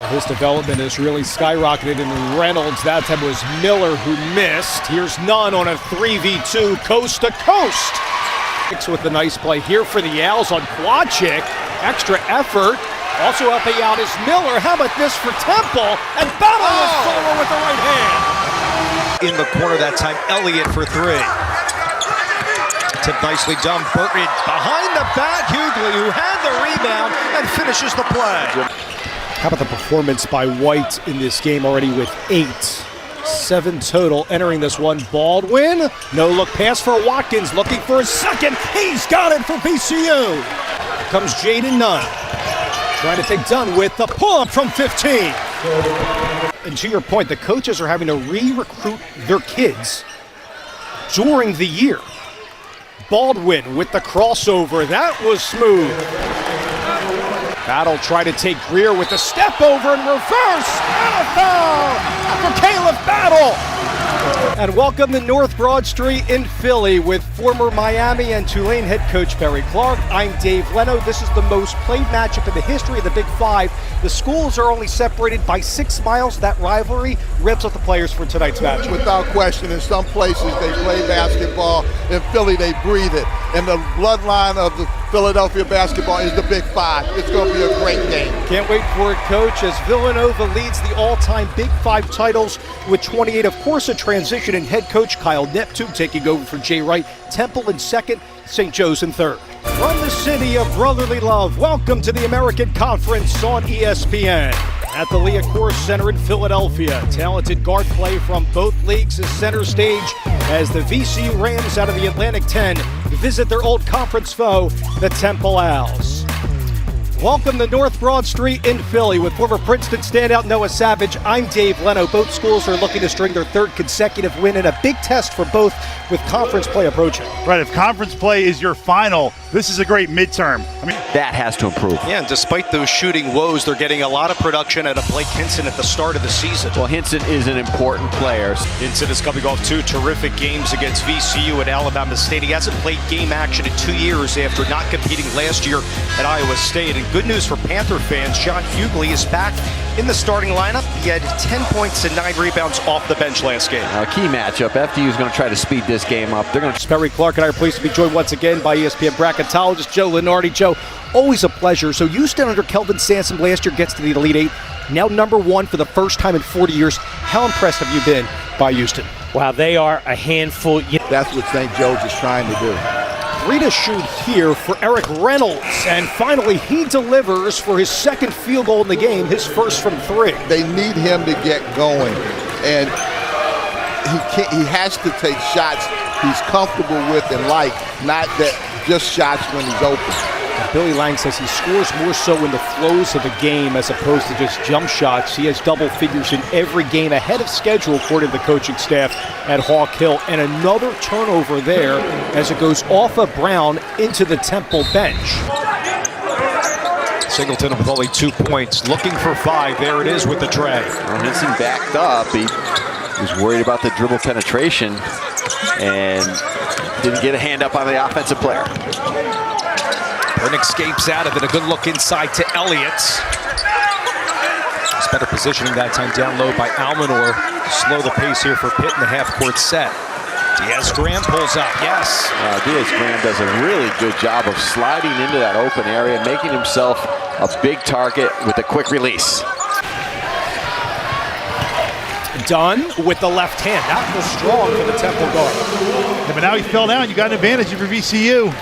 His development has really skyrocketed in Reynolds. That time was Miller who missed. Here's Nunn on a 3v2 coast to coast. With the nice play here for the Owls on Quadchick. Extra effort. Also helping out is Miller. How about this for Temple? And Battle is solo with the right hand. In the corner that time, Elliott for three. Tip nicely done. Burton behind the back. Hughley, who had the rebound and finishes the play. How about the performance by White in this game already with 8. 7 total entering this one. Baldwin, no look pass for Watkins, looking for a second. He's got it for VCU. Here comes Jaden Nunn. Trying to take Dunn with the pull-up from 15. And to your point, the coaches are having to re-recruit their kids during the year. Baldwin with the crossover. That was smooth. Battle try to take Greer with a step over and reverse. And a foul for Caleb Battle. And welcome to North Broad Street in Philly with former Miami and Tulane head coach Barry Clark. I'm Dave Leno. This is the most played matchup in the history of the Big Five. The schools are only separated by 6 miles. That rivalry revs up the players for tonight's match. Without question, in some places they play basketball. In Philly, they breathe it. And the bloodline of the Philadelphia basketball is the Big Five. It's going to be a great game. Can't wait for it, Coach, as Villanova leads the all-time Big Five titles with 28. Of course, a transition in head coach Kyle Neptune taking over for Jay Wright. Temple in second, St. Joe's in third. From the city of brotherly love, welcome to the American Conference on ESPN. At the Liacouras Center in Philadelphia, talented guard play from both leagues is center stage as the VCU Rams out of the Atlantic 10 visit their old conference foe, the Temple Owls. Welcome to North Broad Street in Philly with former Princeton standout Noah Savage. I'm Dave Leno. Both schools are looking to string their 3rd consecutive win in a big test for both with conference play approaching. Right, if conference play is your final, this is a great midterm. That has to improve. Yeah, and despite those shooting woes, they're getting a lot of production out of Blake Hinson at the start of the season. Well, Hinson is an important player. Hinson is coming off 2 terrific games against VCU at Alabama State. He hasn't played game action in 2 years after not competing last year at Iowa State. And good news for Panther fans, John Hughley is back in the starting lineup. He had 10 points and 9 rebounds off the bench last game. A key matchup. FDU is going to try to speed this game up. They're going to. Barry Clark and I are pleased to be joined once again by ESPN bracketologist Joe Lenardi. Joe, always a pleasure. So Houston under Kelvin Sampson last year gets to the Elite 8. Now number 1 for the first time in 40 years. How impressed have you been by Houston? Wow, they are a handful. That's what St. Joe's is trying to do. 3 to shoot here for Eric Reynolds. And finally, he delivers for his 2nd field goal in the game, his 1st from 3. They need him to get going. And he has to take shots he's comfortable with and like, not that just shots when he's open. Billy Lang says he scores more so in the flows of the game as opposed to just jump shots. He has double figures in every game ahead of schedule, according to the coaching staff at Hawk Hill. And another turnover there as it goes off of Brown into the Temple bench. Singleton with only 2 points, looking for 5. There it is with the tray. Well, Hinson backed up. He was worried about the dribble penetration and didn't get a hand up on the offensive player. Burn escapes out of it. A good look inside to Elliott. It's better positioning that time down low by Almanor. Slow the pace here for Pitt in the half-court set. Diaz-Graham pulls up, yes. Diaz-Graham does a really good job of sliding into that open area, making himself a big target with a quick release. Dunn with the left hand. That was strong for the Temple guard. Yeah, but now he fell down. You got an advantage for VCU.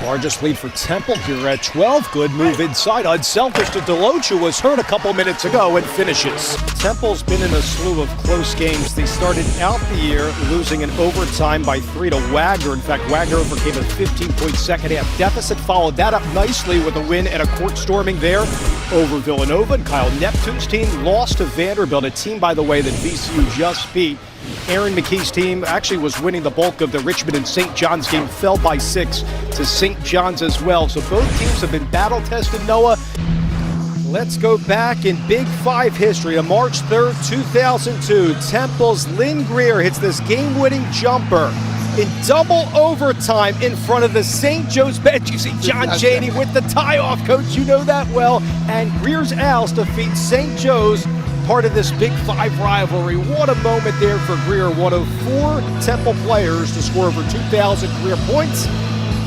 Largest lead for Temple here at 12. Good move inside. Unselfish to Deloach, was hurt a couple minutes ago and finishes. Temple's been in a slew of close games. They started out the year losing in overtime by 3 to Wagner. In fact, Wagner overcame a 15-point second-half deficit. Followed that up nicely with a win and a court storming there over Villanova. And Kyle Neptune's team lost to Vanderbilt, a team, by the way, that VCU just beat. Aaron McKee's team actually was winning the bulk of the Richmond and St. John's game, fell by 6 to St. John's as well. So both teams have been battle-tested, Noah. Let's go back in Big Five history. On March 3rd, 2002, Temple's Lynn Greer hits this game-winning jumper in double overtime in front of the St. Joe's bench. You see John Chaney with the tie-off, Coach. You know that well. And Greer's Owls defeat St. Joe's, part of this Big Five rivalry. What a moment there for Greer. One of 4 Temple players to score over 2,000 career points.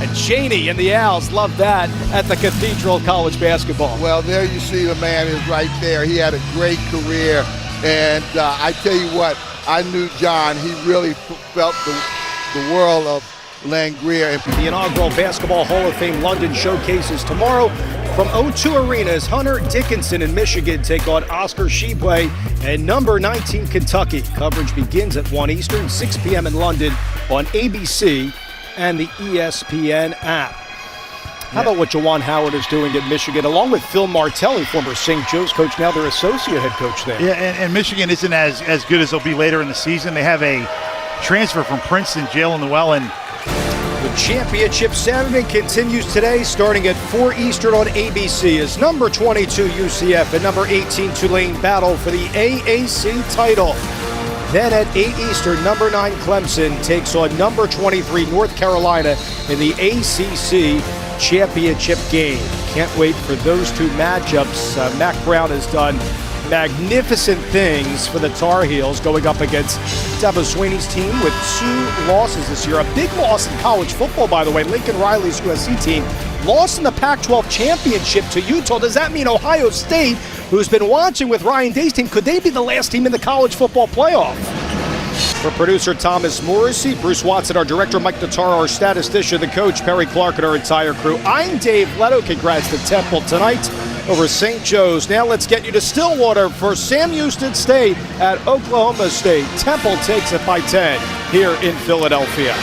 And Chaney and the Owls love that at the Cathedral College basketball. Well, there you see the man is right there. He had a great career. And I tell you what, I knew John. He really felt the world of Len Greer. The inaugural Basketball Hall of Fame London showcases tomorrow. From O2 Arenas, Hunter Dickinson in Michigan take on Oscar Shibwe and number 19 Kentucky. Coverage begins at 1 Eastern, 6 p.m. in London on ABC and the ESPN app. How about what Juwan Howard is doing at Michigan, along with Phil Martelli, former St. Joe's coach, now their associate head coach there. Yeah, and Michigan isn't as good as they'll be later in the season. They have a transfer from Princeton, Jalen Llewellyn. The championship Saturday continues today, starting at 4 Eastern on ABC, as number 22 UCF and number 18 Tulane battle for the AAC title. Then at 8 Eastern, number 9 Clemson takes on number 23 North Carolina in the ACC championship game. Can't wait for those two matchups. Mac Brown has done magnificent things for the Tar Heels, going up against Dabo Swinney's team with 2 losses this year. A big loss in college football, by the way. Lincoln Riley's USC team lost in the Pac-12 championship to Utah. Does that mean Ohio State, who's been watching with Ryan Day's team, could they be the last team in the college football playoff? For producer Thomas Morrissey, Bruce Watson, our director, Mike Notaro, our statistician, the coach, Perry Clark, and our entire crew, I'm Dave Leto. Congrats to Temple tonight over St. Joe's. Now let's get you to Stillwater for Sam Houston State at Oklahoma State. Temple takes it by 10 here in Philadelphia.